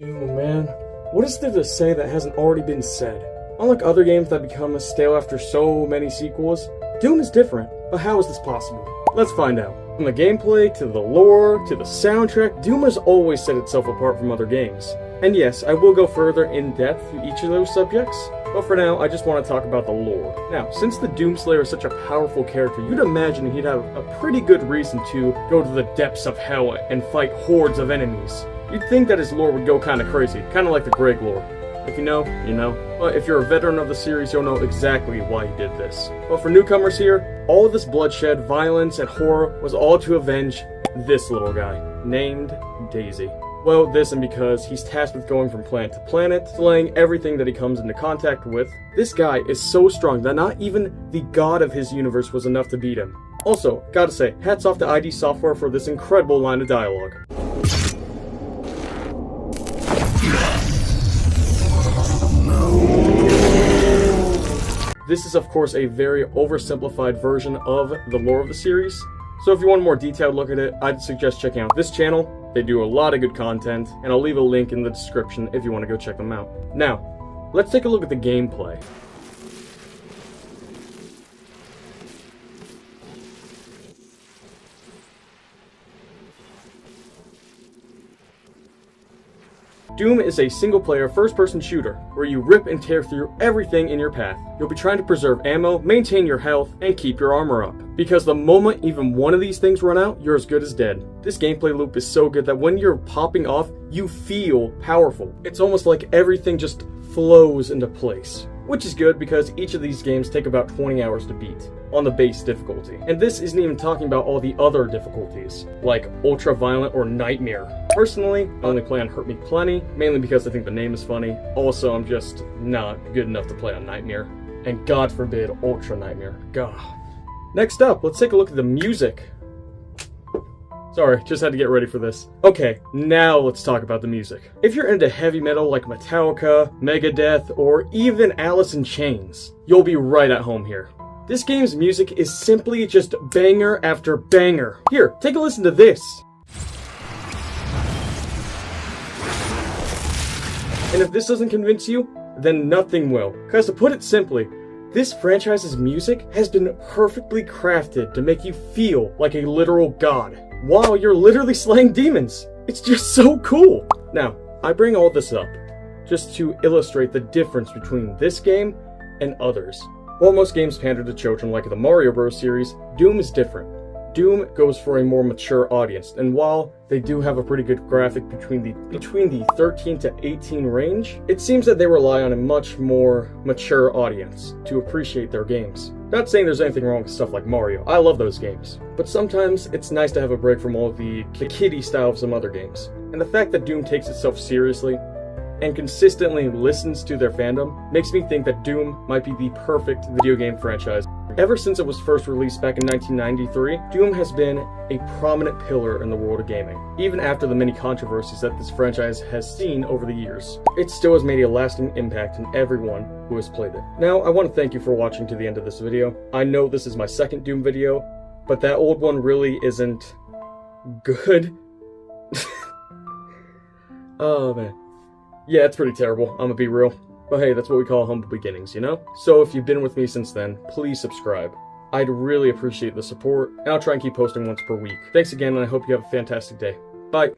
Ew, man. What is there to say that hasn't already been said? Unlike other games that become stale after so many sequels, Doom is different. But how is this possible? Let's find out. From the gameplay, to the lore, to the soundtrack, Doom has always set itself apart from other games. And yes, I will go further in depth through each of those subjects, but for now, I just want to talk about the lore. Now, since the Doomslayer is such a powerful character, you'd imagine he'd have a pretty good reason to go to the depths of hell and fight hordes of enemies. You'd think that his lore would go kinda crazy, kinda like the Greg lore. If you know, you know. But if you're a veteran of the series, you'll know exactly why he did this. But for newcomers here, all of this bloodshed, violence, and horror was all to avenge this little guy, named Daisy. Well, this and because he's tasked with going from planet to planet, slaying everything that he comes into contact with. This guy is so strong that not even the god of his universe was enough to beat him. Also, gotta say, hats off to ID Software for this incredible line of dialogue. This is of course a very oversimplified version of the lore of the series, so if you want a more detailed look at it, I'd suggest checking out this channel. They do a lot of good content, and I'll leave a link in the description if you want to go check them out. Now, let's take a look at the gameplay. Doom is a single-player, first-person shooter, where you rip and tear through everything in your path. You'll be trying to preserve ammo, maintain your health, and keep your armor up. Because the moment even one of these things run out, you're as good as dead. This gameplay loop is so good that when you're popping off, you feel powerful. It's almost like everything just flows into place. Which is good because each of these games take about 20 hours to beat, on the base difficulty. And this isn't even talking about all the other difficulties, like Ultra Violent or Nightmare. Personally, I only play on Hurt Me Plenty, mainly because I think the name is funny. Also, I'm just not good enough to play on Nightmare. And God forbid, Ultra Nightmare. God. Next up, let's take a look at the music. Sorry, just had to get ready for this. Okay, now let's talk about the music. If you're into heavy metal like Metallica, Megadeth, or even Alice in Chains, you'll be right at home here. This game's music is simply just banger after banger. Here, take a listen to this. And if this doesn't convince you, then nothing will. Because to put it simply, this franchise's music has been perfectly crafted to make you feel like a literal god, while you're literally slaying demons. It's just so cool. Now, I bring all this up just to illustrate the difference between this game and others. While most games pander to children like the Mario Bros. Series, Doom is different. Doom goes for a more mature audience, and while they do have a pretty good graphic between the 13 to 18 range, it seems that they rely on a much more mature audience to appreciate their games. Not saying there's anything wrong with stuff like Mario, I love those games, but sometimes it's nice to have a break from all of the kiddie style of some other games. And the fact that Doom takes itself seriously and consistently listens to their fandom makes me think that Doom might be the perfect video game franchise. Ever since it was first released back in 1993, Doom has been a prominent pillar in the world of gaming, even after the many controversies that this franchise has seen over the years. It still has made a lasting impact in everyone who has played it. Now, I want to thank you for watching to the end of this video. I know this is my second Doom video, but that old one really isn't good. Oh man. Yeah, it's pretty terrible, I'm gonna be real. But hey, that's what we call humble beginnings, you know? So if you've been with me since then, please subscribe. I'd really appreciate the support, and I'll try and keep posting once per week. Thanks again, and I hope you have a fantastic day. Bye!